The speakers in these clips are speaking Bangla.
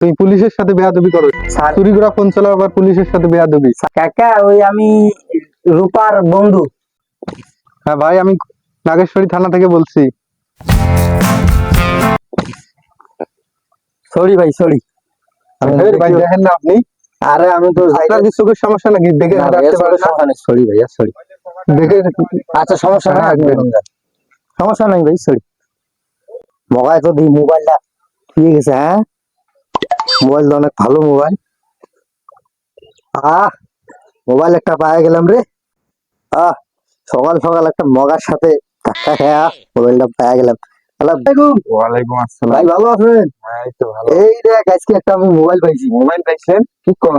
তুমি পুলিশের সাথে বেয়াদবি করো। স্যার চুরি করা ফোন চালাও আবার পুলিশের সাথে বেয়াদবি। কাকা ওই আমি রূপার বন্ধু। হ্যাঁ ভাই, আমি নাগেশ্বরী থানা থেকে বলছি। সরি ভাই সরি। ভাই দেখেন না আপনি, আরে আমি তো আপনার কি চোখের সমস্যা নাকি? দেখে রাখতে পারেন না? সরি ভাইয়া সরি। দেখে আচ্ছা সমস্যা নাই, সমস্যা নাই ভাই সরি। মগায় তো দিই মোবাইলটা পেয়ে গেছে। হ্যাঁ মোবাইলটা অনেক ভালো মোবাইল। মোবাইল একটা পায়ে গেলাম রে। সকাল সকাল একটা মগার সাথে ধাক্কা খেয়া মোবাইলটা পায়ে গেলাম। ওয়ালাইকুম আসসালাম। ভাই ভালো আছেন? এই তো ভালো। এই দেখ আজকে একটা আমি মোবাইল পাইছি। মোবাইল পাইছেন? কি কোন?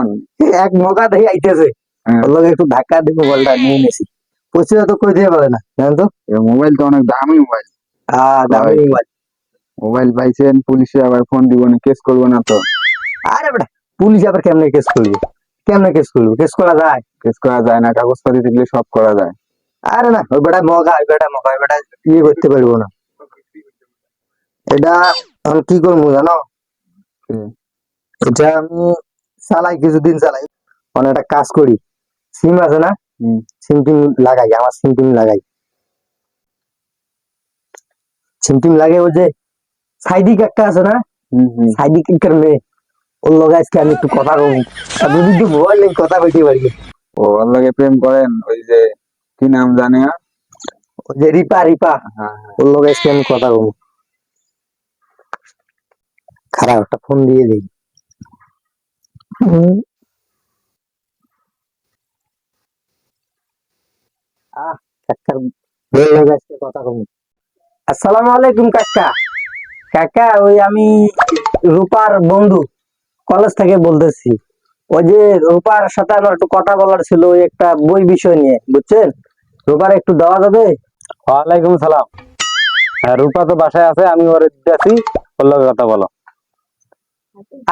এক মগা দেখি আইতেছে, ওর লগে একটু ধাক্কা দিয়ে মোবাইলটা নিয়ে নিয়েছি। পয়সা তো কই দিয়ে পারে না জানেন তো। মোবাইল তো অনেক দামি মোবাইল। দামি মোবাইল। মোবাইল পাইছেন, পুলিশে আবার ফোন দিব না, কেস করবো না তো? আরে বেটা পুলিশ আবার কেমনে কেস করবে? কেমনে কেস করবো? কেস করা যায়? কেস করা যায় না, কাগজপাতি থাকলে সব করা যায়। আরে না ওই বেটা মগা, ওই বেটা মগা, ওই বেটা ইয়ে করতে পারবো না। এটা আমি কি করবো জানো? এটা আমি চালাই, কিছুদিন চালাই, মানে একটা কাজ করি। সিম আছে না, সিম টিম লাগাই, আমার সিম টিম লাগাই। সিম টিম লাগে ওই যে সাইদিক একটা আছে না, সাইদিক একটা মেয়ে, ওর লগে আজকে আমি একটু কথা কম। দুদিন তো মোবাইল নেই, কথা কইতে পারি। ও ওর লগে প্রেম করেন? ওই যে কি নাম জানে? ওই যে রিপা রিপা, ওর লগে আজকে আমি কথা কম। খারাপ একটা ফোন দিয়ে দিই। কাকার বউয়ের লগে আজকে কথা কম। আসসালামু আলাইকুম কাকা। কাকা ওই আমি রূপার বন্ধু, কলেজ থেকে বলতেছি। ওই যে রূপার সাথে আমার একটু কথা বলার ছিল, ওই একটা বই বিষয় নিয়ে, বুঝছেন? রূপার একটু দেওয়া যাবে? ওয়ালাইকুম সালাম। হ্যাঁ, রূপা তো বাসায় আছে, আমি ওর দিতেছি, ওর লগে কথা বলো।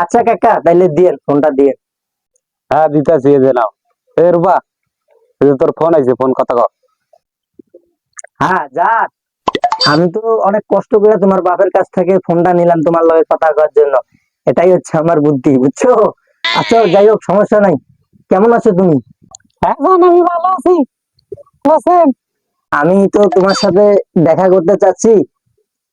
আচ্ছা কাকা তাইলে দিয়েন, ফোনটা দিয়েন। হ্যাঁ দিতেছি, এই যে নাও। এ রূপা, এই যে তোর ফোন আইছে, ফোন কথা কর। হ্যাঁ যাক, আমি তো অনেক কষ্ট করে তোমার বাপের কাছ থেকে ফোনটা নিলাম তোমার লগে কথা করার জন্য। এটাই হচ্ছে আমার বুদ্ধি, বুঝছো? আচ্ছা যাই হোক, সমস্যা নাই। কেমন আছো তুমি? এখন আমি ভালো আছি। বসেন। আমি তো তোমার সাথে দেখা করতে চাচ্ছি,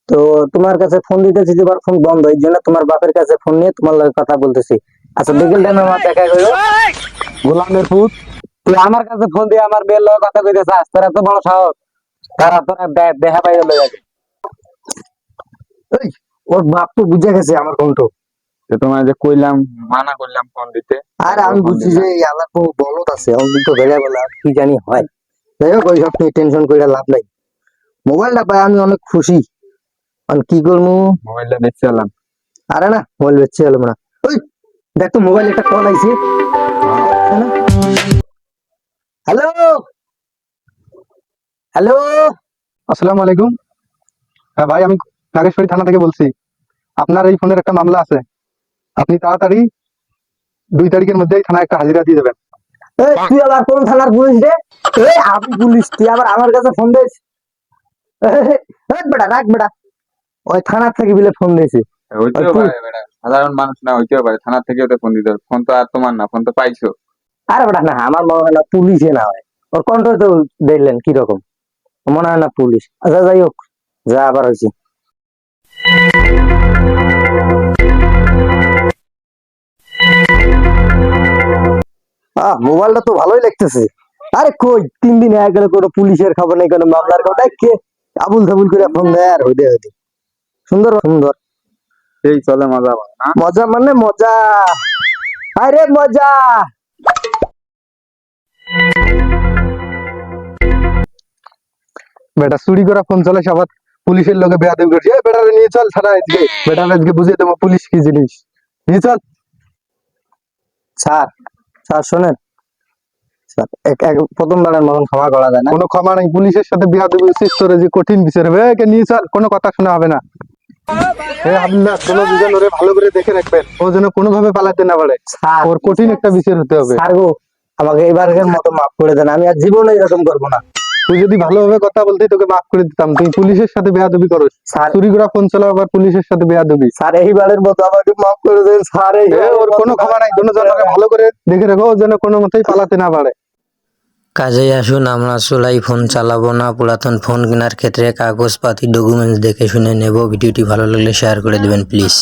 তো তোমার কাছে ফোন দিতেছি, তোমার ফোন বন্ধ, এই জন্য তোমার বাপের কাছে ফোন নিয়ে তোমার লগে কথা বলতেছি। আচ্ছা বিকেল টাইমে আমার দেখা করো। গোলামের পুত, তুই আমার কাছে ফোন দিয়ে আমার মেয়ের লগে কথা কইতে চাস? তোর এত বড় সাহস? তারা তোরা দেখা পাই হলো যাবে। এই, ওর বাপ তো বুঝে গেছে আমার কণ্ঠ। তোমার যে কইলাম, মানা করলাম ফোন দিতে। আর আমি বুঝছি যে এই আলাপ বলত আছে, অনেক তো ভেজা বলা কি জানি হয়। যাই হোক ওই সব নিয়ে টেনশন করে লাভ নাই। মোবাইলটা পাই আমি অনেক খুশি। কি করবো? মোবাইলটা দেখতে এলাম। আরে না মোবাইল বেচতে এলাম না। ওই দেখ তো মোবাইল একটা কল আইছে। Hello hello. আসসালামু আলাইকুম। হ্যাঁ ভাই, আমি নাগেশ্বরী থানা থেকে বলছি। আপনার এই ফোনের একটা মামলা আছে, আপনি তাড়াতাড়ি 2 তারিখের মধ্যেই থানায় একটা হাজিরা দিয়ে দেবেন। তুই আবার কোন থানার পুলিশ রে? আমি পুলিশ, তুই আবার আমার কাছে ফোন দিস? বেটা রাখ বেটা, ওই থানার থেকে বিলে ফোন দিয়েছে। হইতেও পারে বেটা, সাধারণ মানুষ না, হইতেও পারে, থানা থেকে তো ফোন দিতে হবে। ফোন তো আর তোমার না, ফোন তো পাইছো। আরে বেটা না, আমার মনে হয় না পুলিশে না হয়, ওর কণ্ঠ তো দেখলেন কিরকম, মনে হয় না পুলিশ। আচ্ছা যাই হোক, যা আবার হয়েছে। মোবাইলটা তো ভালোই লাগতেছে। আরে কই 3 দিন এক গেলে কোনো পুলিশের খবর নেই, কোনো মামলার খবর নেই, কে আবুল তাবুল করে ফোন দেয় আর হইতে হইতে। সুন্দর সুন্দর, এই চলে মজা পাবে না? মজা মানে মজা, আরে মজা। বেটা চুরি করা ফোন চলে, সবার পুলিশের লোকে বেয়াদবি করছে। বেটারে নিয়ে চল থানা, আজকে বেটারে আজকে বুঝিয়ে দেবো পুলিশ কি জিনিস। নিয়ে চল। স্যার, স্যার শোনেন, প্রথমবারের মতন ক্ষমা করা যায় না? কোনো ক্ষমা নাই, পুলিশের সাথে বেয়াদবি তোরে যে কঠিন বিচার হবে। একে নিয়ে চল, কোনো কথা শোনা হবে না। আপনার কোনো দুজন ওরে ভালো করে দেখে রাখবেন, ও যেন কোনোভাবে পালাতে না পারে। ওর কঠিন একটা বিচার হতে হবে। স্যার গো, আমাকে এবারের মতো মাফ করে দেন, আমি আর জীবনে এরকম করবো না। তুই যদি ভালোভাবে কথা বলতে তোকে মাফ করে দিতাম, তুই পুলিশের সাথে বেয়াদবি করস, স্যার চুরি করা ফোন চালাও আবার পুলিশের সাথে বেয়াদবি। স্যার এইবারের মতো আমাকে মাফ করে দেন স্যার। ওর কোনো ক্ষমা নাই, জনকে ভালো করে দেখে রেখো, ও যেন কোনো মতেই পালাতে না পারে। কাজেই আসুন আমরা চোলাই ফোন চালাবো না, পুরাতন ফোন কেনার ক্ষেত্রে কাগজপাতি ডকুমেন্টস দেখে শুনে নেব। ভিডিওটি ভালো লাগলে শেয়ার করে দেবেন প্লিজ।